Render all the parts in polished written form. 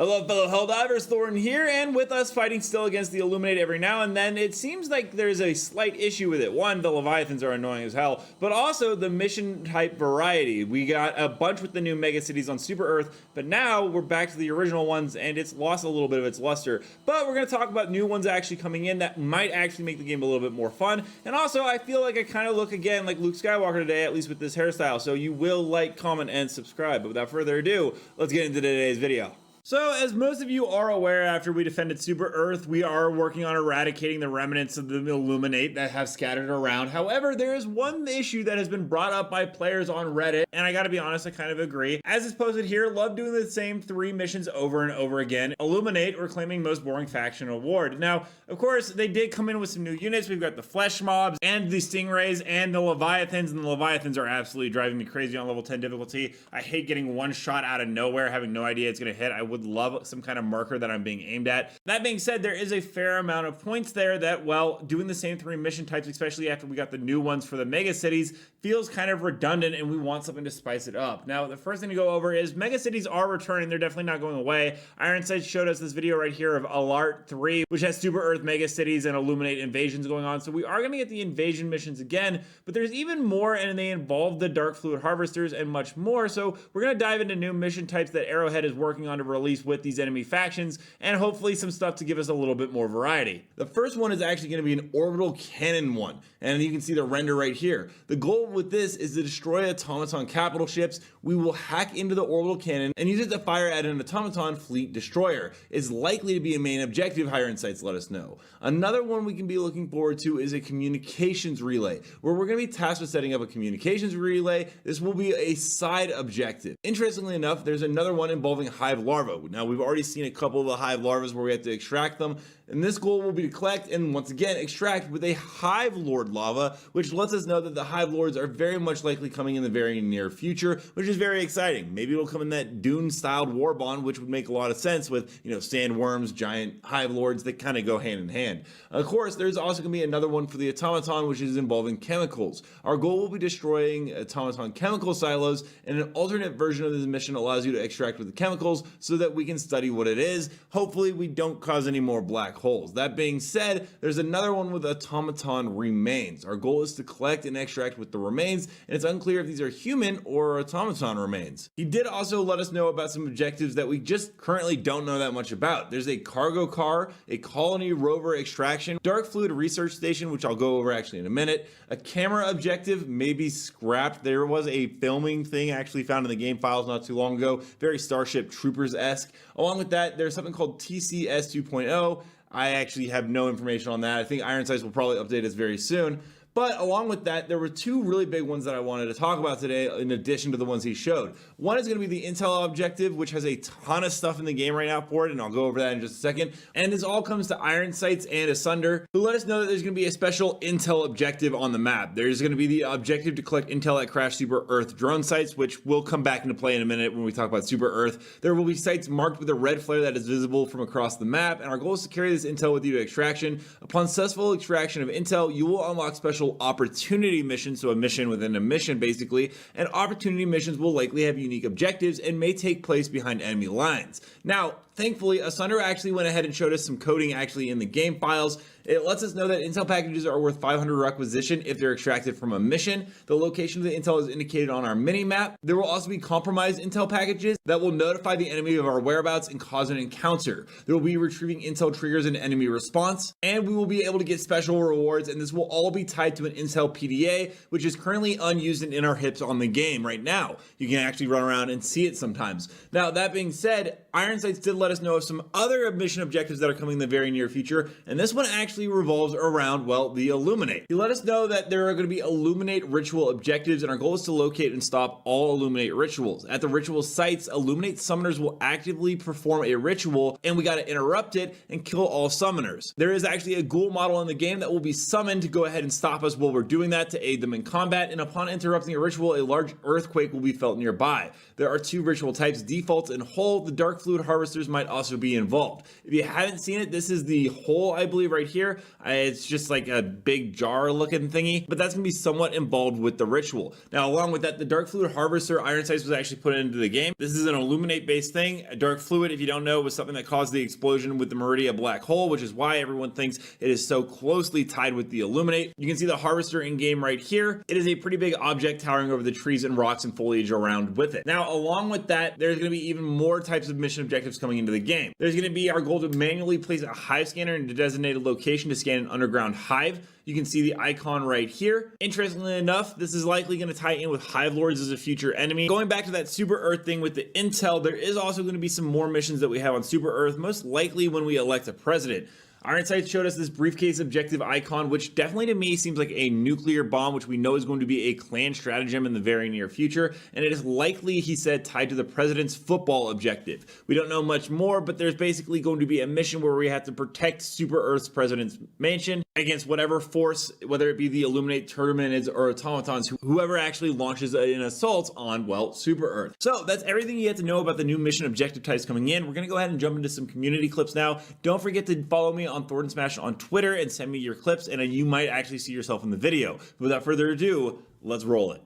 Hello fellow Helldivers, Thornton here, and with us fighting still against the Illuminate every now and then. It seems like there's a slight issue with it. One, the Leviathans are annoying as hell, but also the mission type variety. We got a bunch with the new mega cities on Super Earth, but now we're back to the original ones and it's lost a little bit of its luster. But we're going to talk about new ones actually coming in that might actually make the game a little bit more fun. And also, I feel like I kind of look again like Luke Skywalker today, at least with this hairstyle. So you will like, comment, and subscribe. But without further ado, let's get into today's video. So, as most of you are aware, after we defended Super Earth, we are working on eradicating the remnants of the Illuminate that have scattered around. However, there is one issue that has been brought up by players on Reddit, and I gotta be honest, I kind of agree. As is posted here, love doing the same 3 missions over and over again. Illuminate, or claiming most boring faction award. Now, of course, they did come in with some new units. We've got the Flesh Mobs, and the Stingrays, and the Leviathans, and the Leviathans are absolutely driving me crazy on level 10 difficulty. I hate getting one shot out of nowhere, having no idea it's gonna hit. I would love some kind of marker that I'm being aimed at. That being said, there is a fair amount of points there that, well, doing the same 3 mission types, especially after we got the new ones for the mega cities, feels kind of redundant, and we want something to spice it up. Now, the first thing to go over is mega cities are returning. They're definitely not going away. Ironsight showed us this video right here of Alart 3, which has Super Earth mega cities and Illuminate invasions going on. So we are going to get the invasion missions again, but there's even more, and they involve the dark fluid harvesters and much more. So we're going to dive into new mission types that Arrowhead is working on to release with these enemy factions, and hopefully some stuff to give us a little bit more variety. The first one is actually going to be an orbital cannon one, and you can see the render right here. The goal with this is to destroy automaton capital ships. We will hack into the orbital cannon and use it to fire at an automaton fleet destroyer. It's likely to be a main objective, Higher Insights let us know. Another one we can be looking forward to is a communications relay, where we're going to be tasked with setting up a communications relay. This will be a side objective. Interestingly enough, there's another one involving hive larvae. Now, we've already seen a couple of the hive larvae where we have to extract them, and this goal will be to collect and once again extract with a hive lord lava, which lets us know that the hive lords are very much likely coming in the very near future, which is very exciting. Maybe it'll come in that Dune styled war bond, which would make a lot of sense with, you know, sandworms, giant hive lords that kind of go hand in hand. Of course, there's also going to be another one for the automaton, which is involving chemicals. Our goal will be destroying automaton chemical silos, and an alternate version of this mission allows you to extract with the chemicals so that we can study what it is. Hopefully we don't cause any more black holes. That being said, there's another one with automaton remains. Our goal is to collect and extract with the remains, and it's unclear if these are human or automaton remains. He did also let us know about some objectives that we just currently don't know that much about. There's a cargo car, a colony rover extraction, dark fluid research station, which I'll go over actually in a minute, a camera objective may be scrapped. There was a filming thing actually found in the game files not too long ago, very Starship Troopers-esque. Along with that, there's something called TCS 2.0. I actually have no information on that. I think Ironsights will probably update us very soon. But along with that, there were 2 really big ones that I wanted to talk about today in addition to the ones he showed. One is going to be the intel objective, which has a ton of stuff in the game right now for it, and I'll go over that in just a second. And this all comes to Ironsights and Asunder, who let us know that there's going to be a special intel objective on the map. There's going to be the objective to collect intel at Crash Super Earth drone sites, which will come back into play in a minute when we talk about Super Earth. There will be sites marked with a red flare that is visible from across the map, and our goal is to carry this intel with you to extraction. Upon successful extraction of intel, you will unlock special opportunity missions, so a mission within a mission basically, and opportunity missions will likely have unique objectives and may take place behind enemy lines. Now, thankfully, Asunder actually went ahead and showed us some coding actually in the game files. It lets us know that intel packages are worth 500 requisition if they're extracted from a mission. The location of the intel is indicated on our mini-map. There will also be compromised intel packages that will notify the enemy of our whereabouts and cause an encounter. There will be retrieving intel triggers an enemy response, and we will be able to get special rewards, and this will all be tied to an intel PDA, which is currently unused and in our hips on the game right now. You can actually run around and see it sometimes. Now, that being said, Ironsights did let us know of some other mission objectives that are coming in the very near future, and this one actually revolves around, well, the Illuminate. He let us know that there are going to be Illuminate ritual objectives, and our goal is to locate and stop all Illuminate rituals. At the ritual sites, Illuminate summoners will actively perform a ritual, and we got to interrupt it and kill all summoners. There is actually a ghoul model in the game that will be summoned to go ahead and stop us while we're doing that to aid them in combat, and upon interrupting a ritual, a large earthquake will be felt nearby. There are 2 ritual types, defaults and whole. The dark fluid harvesters might also be involved. If you haven't seen it, this is the hole, I believe, right here. It's just like a big jar looking thingy, but that's gonna be somewhat involved with the ritual. Now, along with that, the dark fluid harvester iron sights was actually put into the game. This is an Illuminate based thing. A dark fluid, if you don't know, was something that caused the explosion with the Meridia black hole, which is why everyone thinks it is so closely tied with the Illuminate. You can see the harvester in game right here. It is a pretty big object towering over the trees and rocks and foliage around with it. Now, along with that, there's going to be even more types of mission objectives coming into the game. There's going to be our goal to manually place a hive scanner in a designated location to scan an underground hive. You can see the icon right here. Interestingly enough, this is likely going to tie in with Hive Lords as a future enemy. Going back to that Super Earth thing with the intel, there is also going to be some more missions that we have on Super Earth, most likely when we elect a president. Iron Sights showed us this briefcase objective icon, which definitely to me seems like a nuclear bomb, which we know is going to be a clan stratagem in the very near future, and it is likely, he said, tied to the president's football objective. We don't know much more, but there's basically going to be a mission where we have to protect Super Earth's president's mansion against whatever force, whether it be the Illuminate Terminids or automatons, whoever actually launches an assault on, well, Super Earth. So that's everything you have to know about the new mission objective types coming in. We're going to go ahead and jump into some community clips now. Don't forget to follow me on Thornton Smash on Twitter and send me your clips, and you might actually see yourself in the video. Without further ado, let's roll it.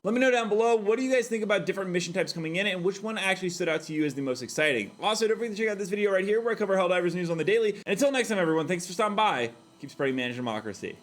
Let me know down below, what do you guys think about different mission types coming in, and which one actually stood out to you as the most exciting? Also, don't forget to check out this video right here where I cover Helldivers news on the daily. And until next time, everyone, thanks for stopping by. Keep spreading managed democracy.